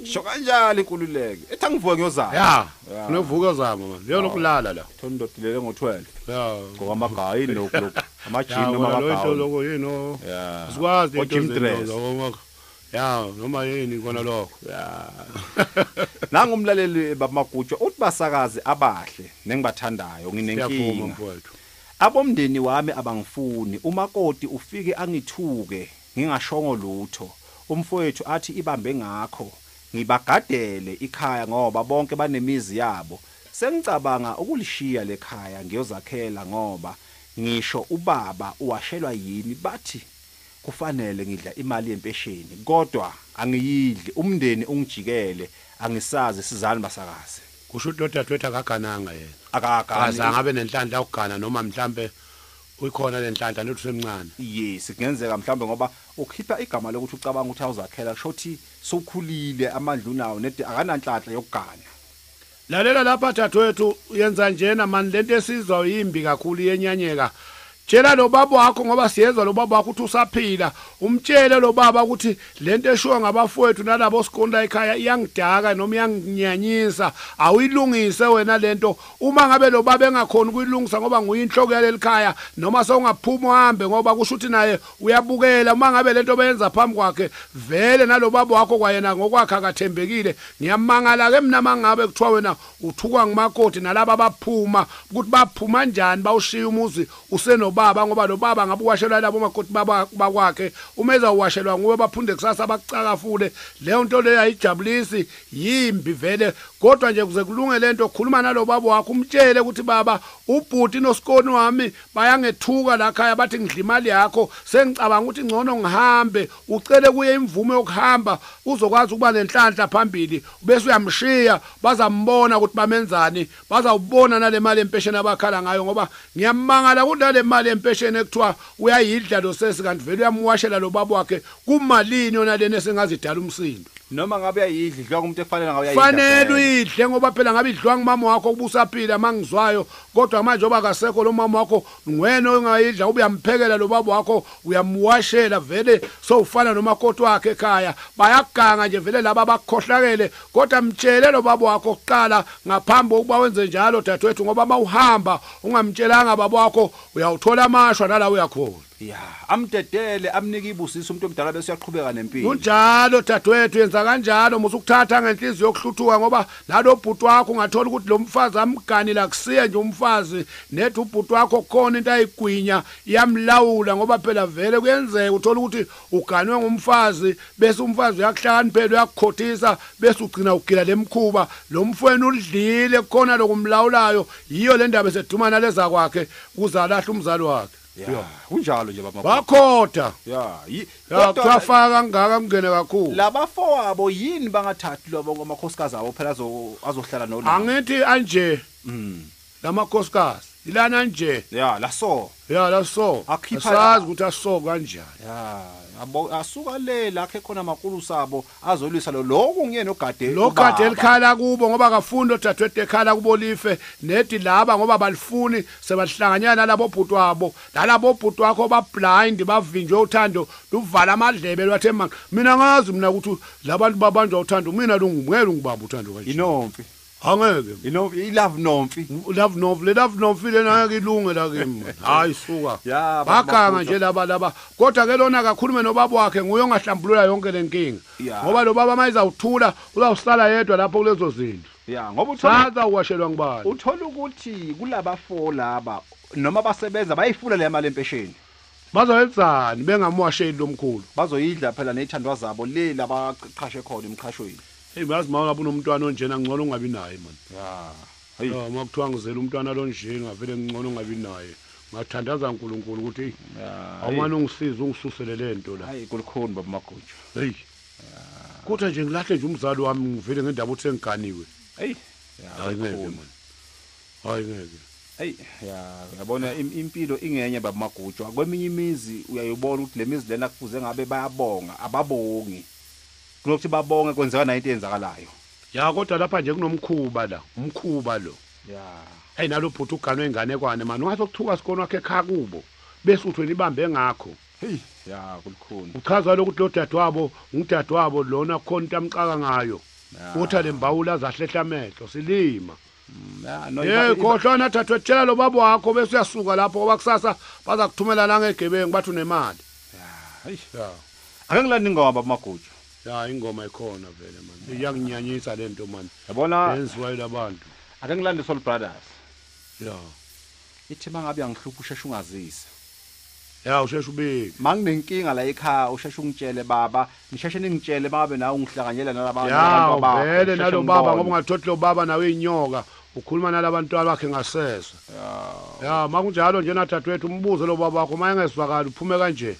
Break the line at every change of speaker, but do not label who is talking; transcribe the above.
Sho kanjalo inkululeke. Ethi angivuke ngiyozama.
Ya, unovuka uzama manje. Leyo nokulala la.
Thondodilele ngo12.
Ya.
Ngokwamagayi lokho. Amajini noma
Lo
amagayi.
lokho yino.
Yeah.
Sikwazi
Gym dress.
Ya, noma yini kona lokho.
Ya. Nangumlaleli babamagutshwa uthi basakazi abahle nengibathandayo nginenkinga.
Mfowethu.
Abomndeni wami abangifuni umakoti ufike angithuke ngingashongo lutho. Umfowethu athi ibambe ngakho ngibagadele ikhaya ngoba bonke banemizi yabo. Sengicabanga ukulishiya lekhaya ngiyozakhela ngoba ngisho ubaba uwashelwa yini bathi kufanele ngidla imali yempesheni kodwa angiyidli umndeni ungijikele angisazi sizani basakazi.
Kusho ukuthi dadwethu akagananga yena.
Akagani.
Angabe nenhlanhla ukugana noma mhlambe uyikhona lenhlanhla lethu semncane.
Yes, kungenzeka mhlambe ngoba ukhipha igama lokuthi ucabanga ukuthi awuzakhela shothi sokhulile amandla unawo nedi akananhlanhla yokugana.
Lalela lapha dadwethu yenza njena mani lento esizwa yimbi kakhulu yenyanyeka. Tshela lo baba wakho ngoba siyezwa lo baba wakho uthi usaphila umtshele lo baba ukuthi lento eshiwa ngabafowethu nalabo sikonda ekhaya iyangidaka noma iyanginyanyisa awuyilungise wena lento uma ngabe lo baba engakhona ukuyilungisa ngoba nguyinhloko yaleli khaya noma songaphuma uhambe ngoba kusho ukuthi naye uyabukela uma ngabe lento beyenza phambi kwakhe vele nalo baba wakho kwayena ngokwakhe akathembekile ngiyamangala ke mina mangabe kuthiwa wena uthukwa ngumakoti nalabo abaphuma ukuthi baphuma kanjani bawushiya umuzi useno baba ngoba lo baba ngabe uwashelwa labo makoti baba bakwakhe umeza uwashelwa nguwe baphunde kusasa bakucakafule leyo nto leyo ayijabulisi yimbi vele kodwa nje kuze kulunge lento khuluma nalo baba wakho umtshele ukuthi baba ubhuti nosikoni wami bayangethuka la khaya bathi ngidla imali yakho sengicabanga ukuthi ngcono ngihambe ucele kuye imvume yokuhamba uzokwazi ukuba nenhlanhla phambili bese uyamshiya bazambona ukuthi bamenzani bazawubona nale mali empesheni abakhala ngayo ngoba ngiyamangala kunale mali empesheni ekuthiwa uyayidla lo sesi kanti vele uyamwashela lo baba wakhe kumalini yona lena esengazidala umsindo
Noma ngabe uyayidla idliwa kumuntu efanele ngabe uyayidla.
Fanele uyidle ngoba phela ngabe idliwa ngumama wakho kubusaphila mangizwayo kodwa manje oba kasekho lo mama wakho ngwena ongayidla ubuyamphekela lo baba wakho uyamwashela vele sowufana nomakoti wakhe ekhaya bayaganga nje vele laba bakukhohlakele kodwa mtshele lo baba wakho oqala ngaphambi kokuba wenze njalo dadwethu ngoba mawuhamba ungamtshelanga baba wakho uyawuthola amashwa nala uyakhona.
Ya, amdedele amnika ibusisa umuntu omdala bese uyaqhubeka nempilo.
Kunjalo dadwethu yenza kanjalo musukuthatha ngenhliziyo yokuhluthuka ngoba nalo bhuti wakho ungathola ukuthi lo mfazi amgani la kusiya nje umfazi nethi ubhuti wakho khona into ayigwinya iyamlawula ngoba phela vele kuyenzeka uthola ukuthi uganwe ngumfazi bese umfazi uyakuhlakaniphela uyakukhothisa bese ugcina ugila lemkhuba lo mfweni udlile khona lokumlawulayo yiyo le ndaba esedumana leza kwakhe kuzalahla umzali wakhe.
Ya, kunjalo nje baba.
Bakhoda.
Ya,
kodwa kwafaka kangaka kungene kakhulu.
Labafowabo yini bangathathi lobo ngamakhosikazi abo phela azohlala nolabo.
Angithi anje. Lamakhosikazi ilana nje.
Ya, laso.
Ya, laso. Asazi ukuthi aso kanjani.
Ya, asuka le lakhe khona makulu sabo azolwisa lokho kungiyena ogade.
Lo gade elikhala kubo ngoba kafunda odadwethu ekhala kubo life nedi laba ngoba balifuni sebahlanganyana labo bhuti wabo nalabo bhuti wakho ba blind bavinjwe uthando luvala amadlebe lwathe mina ngazi mina ukuthi labantu babanjwa uthando mina ngeke ngibamba uthando kanje.
Inomfi.
Angeke.
I love nomfi.
Love nomfi lena ngilunge la kimi. Hayi suka.
Ya
baganga nje laba. Kodwa ke lona kakhulume nobaba wakhe nguye ongahlambulula yonke lenkinga. Ngoba lo baba mayiza uthula uzawusala yedwa lapho kulezo zindlu.
Ya ngoba uthola
uwashelwa ngibani.
Uthola ukuthi kulabafo laba noma basebenza bayifuna le mali empesheni.
Bazoyenzani bengamwasheli lomkhulu.
Bazoyidla phela nethandwa zabo le laba qhashe khona emqhashweni.
Hey mazi mawa ngabe unomntwana onjena ngcono ungabi naye man.
Ya.
Hey makuthiwa ngizela umntwana lo nje ngavele ngcono ungabi naye. Ngathandaza uNkulunkulu ukuthi awumane ungisize ungisusele lento la.
Hayi kulikhona baba Magutshu.
Hey. Kodwa nje ngilahle nje umzali wami ngivele ngendaba uthi sengiganiwe.
Hey.
Hayi ngeke man. Hayi ngeke.
Hey yabona impilo ingenye baba Magutshu kweminye imizi uyayibona ukuthi lemizi lena kufuze ngabe bayabonga ababongi. Kunokuthi babonge kwenzeka na into eyenzakalayo.
Ya kodwa lapha nje kunomkhuba la umkhuba lo.
Ya.
Hey nalo bhuti uganwe ingane kwane manje ungathi ukuthuka sikona wakhe ekhaya kubo bese uthi wena ibambe ngakho
hey ya kulikhuni
uchaza lokuthi lo dadewabo ngudadewabo lona khona into amqaka ngayo futhi le mbawula azahlehla amehlo silima khohlwana thathwe tshela lo baba wakho bese uyasuka lapho ngoba kusasa baza kuthumela la ngegebengu bathi unemali
hayi
ya
ake ngilanda ingoma maguju
ya ingoma ikhona vele man iyanginyanyisa lento man
yabona
yenziwa yilabantu
ake ngilande Soul Brothers
ya
ithi mangabe yangihlupha usheshe ungazisa
ya usheshe ubike
manginenkinga la ekhaya usheshe ungitshele baba ngisheshe ningitshele babe nawe ungihlanganyela nalabantu
ya vele nalo baba ngoba ungathothi lo baba nawe inyoka ukhuluma nalabantu bakhe ngasese ya makunjalo nje nathathu wethu umbuzo lo baba wakho mayengezwakala uphume kanje